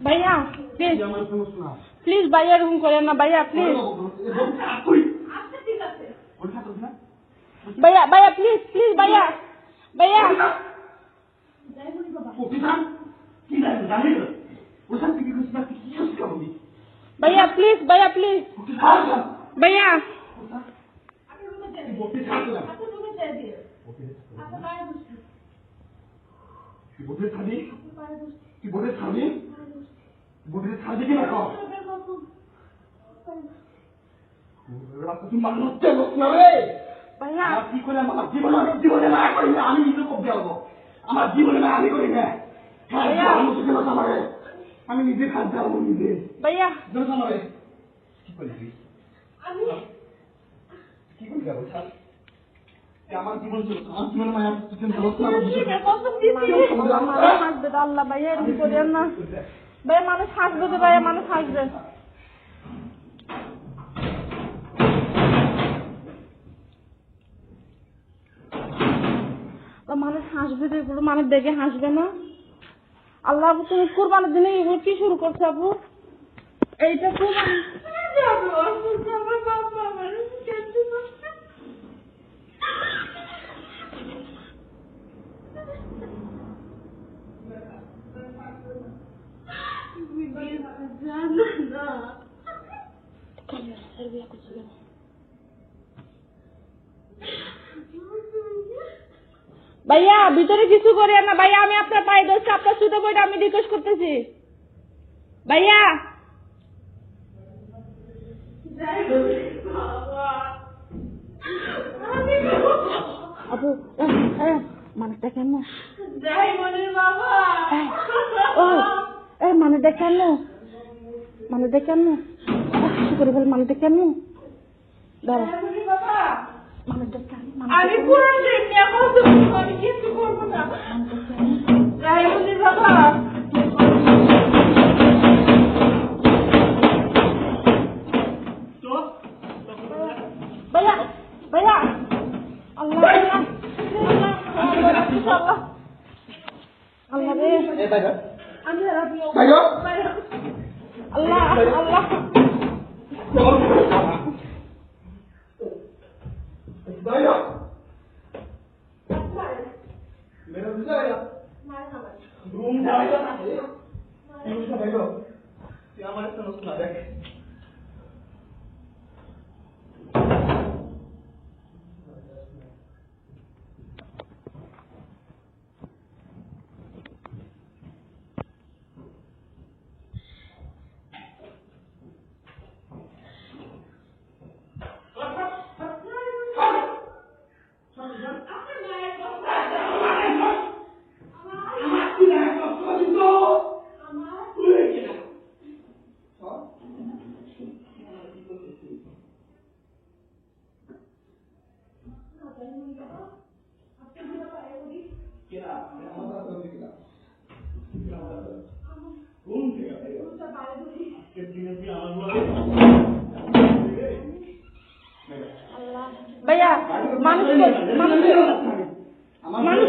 ভাইয়া please please ভাইয়া এরকম করেন না ভাইয়া প্লিজ ভাইয়া ভাইয়া প্লিজ প্লিজ ভাইয়া ভাইয়া भैया प्लीज भैया प्लीज भैया আমি নিজে খাদ্য যাবো নিজে भैया আমার জীবন ছিল আমার জীবনে মায়া হাসবে আল্লাহ ভাইয়া এরকম করেন না ভাইয়া মানুষ হাসবে তো ভাইয়া মানুষ হাসবে মানুষ হাসবে তো এগুলো মানুষ দেখে হাসবে না আল্লাহ আপু তুমি কুরবানের দিনে এগুলো কি শুরু করছো আপু এইটা কুরবানি ভাইয়া ভিতরে কিছু করি না ভাইয়া আমি আপনার পায়ে ধরছি আপনার শুধু বইটা আমি রিকোয়েস্ট করতেছি ভাইয়া আপু মানুষটা কেন মানুষটা কেন মানুষটা কেন কিছু করে বল মানুষটা কেন দাঁড়া মানুষটা কেন আমি পুরো আমি কিছু করবো না বাবা भैया भैया अल्लाह अल्लाह अल्लाह अल्लाह मेरा रूम जाएगा ना हमारे सुना देख भैया मानुष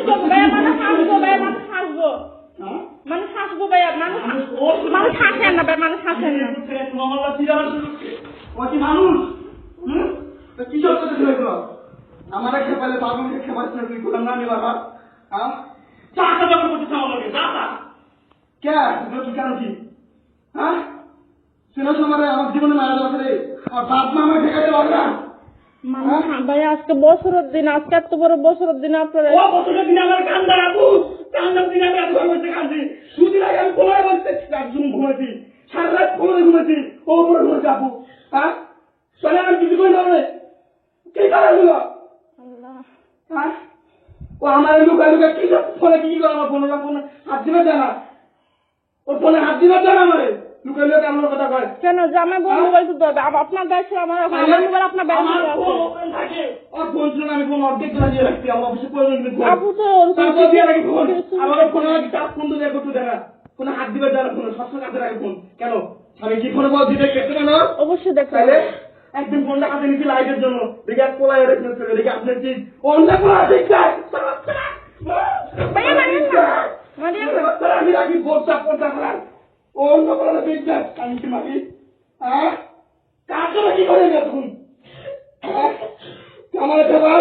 को भैया मानुष हासबो भैया मानुष हासबो मानुष हासबो भैया मानुष हासेन ना भैया मानुष हासेन ना মানুষ কি সব করতে লাগলো আমার খেপালে বাবুকে খেপাস না তুই গোলাম না নিবা হ্যাঁ চাটা যখন করতে চাও লাগে দাদা কে তুই কি কারণ কি হ্যাঁ সিনা সমরে আমার জীবনে মারা যাবে রে আর বাপ মা আমাকে ঠেকাতে পারবে না ভাইয়া আজকে বছরের দিন আজকে এত বড় বছরের দিন আপনারা ও বছরের দিন আমার কান্দা রাখু কান্দার দিন আমি এত বসে কাঁদছি দুদিন আগে আমি কোলায় বসে একদম ঘুমাইছি সারা রাত কোলায় ঘুমাইছি ও উপরে ঘুমাইছি আপু হ্যাঁ চলে আমি কিছু করে যাবে কি কারণগুলো হ্যাঁ ও আমার লুকায় লুকায় কি ফোনে কি করে আমার ফোনে হাত দিবে জানা ওর ফোনে হাত দিবে জানা আমারে লুকায় লুকায় আমার কথা কয় কেন জামা বন্ধ করতে তো আপনার দায়িত্ব আমার মোবাইল আপনার ব্যাংকে আছে ওর ফোন ছিল আমি ফোন অর্ধেক করে দিয়ে রাখছি আমার অফিসে প্রয়োজন নেই আপু তো তারপর দিয়ে রাখি ফোন আমার ফোনে লাগি চাপ ফোন দিয়ে করতে দেখা কোনো হাত দিবে জানা ফোন সবসময় কাছে রাখি ফোন কেন আমি কি ফোনে বল দিতে কেটে না অবশ্যই দেখতে তাহলে একদিন ফোনটা হাতে নিচ্ছি লাইটের জন্য দেখি এক কোলায় রেখে দেখি আপনার কি অন্য কোলা দেখতে মারিয়েন না। আমি রাখি বোঝা পড়া করার ও অন্য কোনো বিজনেস কান্তি মাগি হ্যাঁ কাজে কি করে তুমি আমার খবর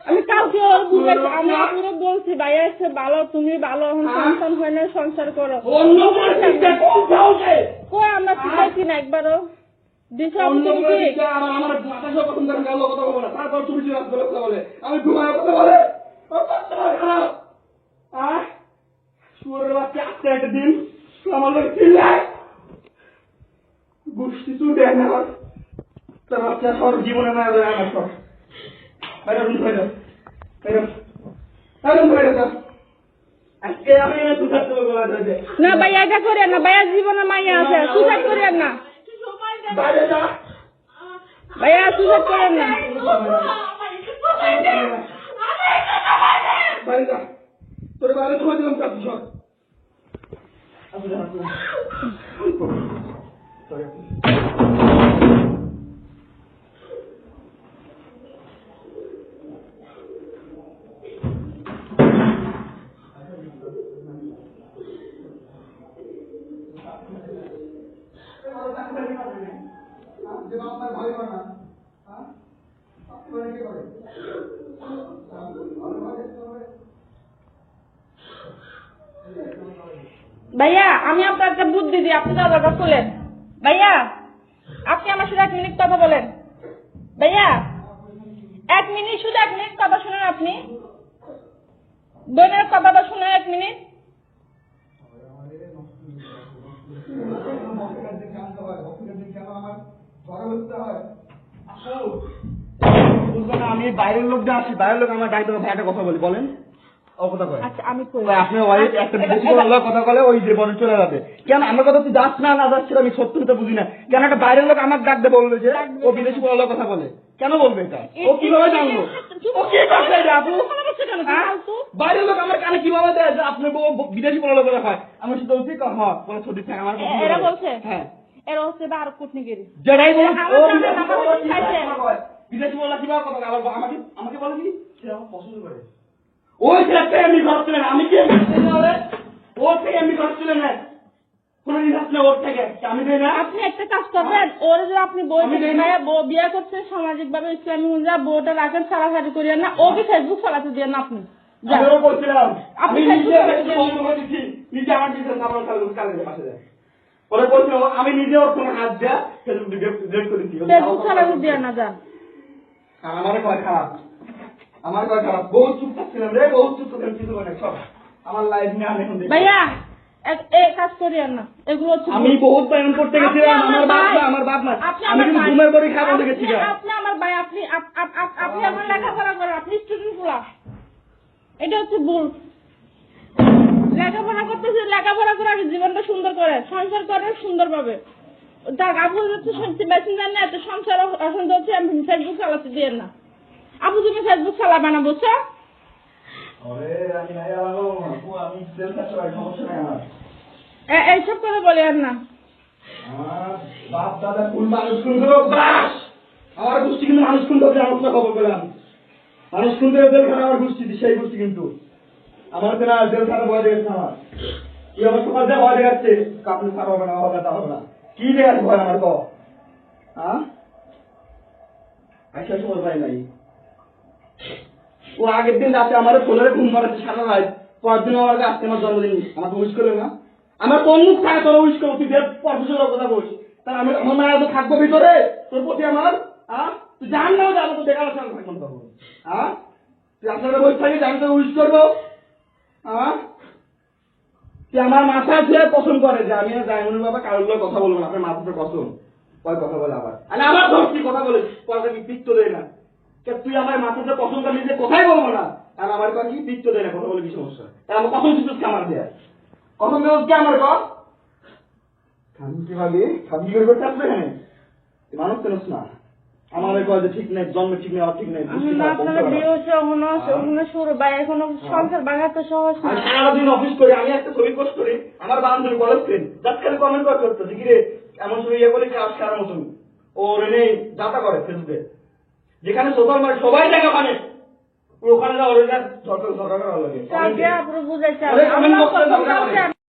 আমি কাউকে ওর বুঝাইছি, আমি আপুরে বলছি ভাইয়া এসে ভালো, তুমি ভালো, এখন সংসার হয় না, সংসার করো। অন্য কোনো বিজনেস কোন যাওগে কো আমরা শিখাইছি না একবারও দিশা অন্য তুমি কোনো কি বিজনেস আমার মাথা সব পছন্দ করে গেল কথা বলে না তারপর তুমি জিরাত করে কথা বলে আমি ঘুমায় কথা বলে ও কথা খারাপ সুরের বাচ্চা আজকে একটা দিন আমার লোক চিল্লায় গোষ্ঠী তুই দেয় না তোর বাচ্চা সব জীবনে না দেয় আমার সব বাইরে রুম ধরে দাও রুম ধরে দাও আজকে আমি তুই থাকতে বলা যায় না ভাইয়া এটা করেন না, ভাইয়া জীবনে মাইয়া আছে, সুসাইড করেন না বাইরে যা ভাইয়া, সুসাইড করেন না। বাইরে যা তোর বাইরে ধরে দিলাম কাজ সব ভাইয়া আমি আপনার একটা বুদ্ধি দিই, আপনি দরজাটা খোলেন। ভাইয়া আপনি আমার সাথে 1 মিনিট কথা বলেন। ভাইয়া 1 মিনিট, শুধু 1 মিনিট কথা শুনেন। আপনি বোনের কথাটা শুনেন 1 মিনিট। আমি বাইরের লোক যা আসি বাইরের লোক আমার ডাইতে ভাইটা কথা বলি বলেন ও কথা কয় আচ্ছা আমি কই আপনি ওয়াইফ একটা বিদেশি কথা বলে ওই যে বলে চলে যাবে কেন আমার কথা তুই যাস না না যাস সেটা আমি সত্যিটা বুঝি না কেন একটা বাইরের লোক আমার ডাক দিয়ে বলবে যে ও বিদেশি কথা বলে কেন বলবে এটা ও কিভাবে জানলো ও কি করছে যে আপু বাইরের লোক আমার কানে কিভাবে দেয় যে আপনি বিদেশি বলে হয় আমি শুধু বলছি হ্যাঁ বলে সত্যি থাকে আমার এরা বলছে হ্যাঁ এরা হচ্ছে আর কুটনিগিরি যেটাই বলুন ও বিদেশি বলা কিভাবে কথা আবার আমাকে আমাকে বলে কি সে আমার পছন্দ করে ওই ছেলেটা এমনি করছিলেন আমি কি ও থেকে এমনি করছিলেন না কোন দিন আসলে ওর থেকে আমি দেই না আপনি একটা কাজ করবেন, ওর যে আপনি বই বিয়ে করছে সামাজিক ভাবে ইসলামী অনুযায়ী বউটা রাখেন, সারাসারি করিয়েন না, ওকে ফেসবুক চালাতে দিয়ে না আপনি। আমিও বলছিলাম আপনি আমি নিজে আমার দিতে সামনে কালে পাশে যায় ওরা বলছিল আমি নিজে ওর ফোনে হাত দেয়া ফেসবুক ডিলিট করে দিই ফেসবুক চালাতে দিয়ে না যান। আমার কয় খারাপ আমার কয় খারাপ বহুত চুপ থাকছিলাম রে বহুত চুপ থাকছিলাম কিছু মানে সব আমার লাইফ নিয়ে আমি এখন ভাইয়া এই কাজ করিয়েন না, এগুলো হচ্ছে আমি বহুত বায়ন করতে গেছিলাম আমার বাপ না আমি কিন্তু ঘুমের বাড়ি খাওয়া বলতে গেছি আপনি আমার ভাই, আপনি আমার লেখাপড়া করেন, আপনি স্টুডেন্ট গুলা, এটা হচ্ছে ভুল। লেখাপড়া করতেছে, লেখাপড়া করে আগে জীবনটা সুন্দর করে সংসার করে সুন্দর ভাবে। যাক আপু হচ্ছে সত্যি বেশি জান না, এত সংসার এখন হচ্ছে আমি ফেসবুক চালাতে দিয়ে না। আপু তুমি ফেসবুক চালাবে না বুঝছো? এইসব করে বলে আর না বাপ দাদা কোন মানুষ কিন্তু আমার গোষ্ঠী কিন্তু মানুষ কিন্তু খবর পেলাম মানুষ কিন্তু জেলখানা আমার গোষ্ঠী সেই গোষ্ঠী কিন্তু আমার তো না জেলখানা ভয় দেখেছে আমার কি আমার সমাজ যা ভয় দেখাচ্ছে কাপড় সার হবে না হবে তা হবে না কি দেখাচ্ছে ভয় আমার তো হ্যাঁ আইসা সময় পাই নাই ও আগের দিন রাতে আমার ফোনের ঘুম মারাচ্ছে সারা রাত পরের দিন আমার আজকে আমার জন্মদিন আমাকে উইশ করলো না আমার কোন মুখ থাকে তোরা উইশ করো তুই দেব প্রফেসরের কথা বলিস তাহলে আমি আমার মায়ের তো থাকবো ভিতরে তোর প্রতি আমার তুই জান না যাবো তো দেখার সঙ্গে থাকবো তখন তুই আপনারা বই থাকি আমি তো উইশ করবো তুই আমার মাথায় ছুঁয়ে পছন্দ করে যে আমি জাইমুনের বাবা কারোর কথা বলবো না আপনার মাথাতে পছন্দ কয় কথা বলে আবার আরে আমার ধরছি কথা বলে পয়সা কি পিত্ত দেয় না তুই আমার মাথাতে পছন্দ নিজে কোথায় বলবো না আর আমার কয় কি পিত্ত দেয় না কথা বলে কি সমস্যা তাই আমার কখন কিছু আমার দেয় কখন কে আমার কর খামকি ভাবি খামকি করতে আসবে হ্যাঁ মানুষ কেন না আমার কয় যে ঠিক নেই জন্ম ঠিক নেই ঠিক নেই সংসার বাগাতে সহজ না। সারাদিন অফিস করি আমি একটা ছবি পোস্ট করি আমার বান্ধবী বলেছেন যাত্রার কমেন্ট করতে কি রে এমন ছবি ইয়ে করে সারা মতন ও রেনে যাতা করে ফেসবুকে যেখানে সোশ্যাল মার্কেট সবাই জায়গা মানে ওখানে যাও ওটা ঝগড়া করা লাগে কালকে আপুরে বুঝাইছে ওরে কমেন্ট আমার বক্সে কথা ঝগড়া করে। কালকে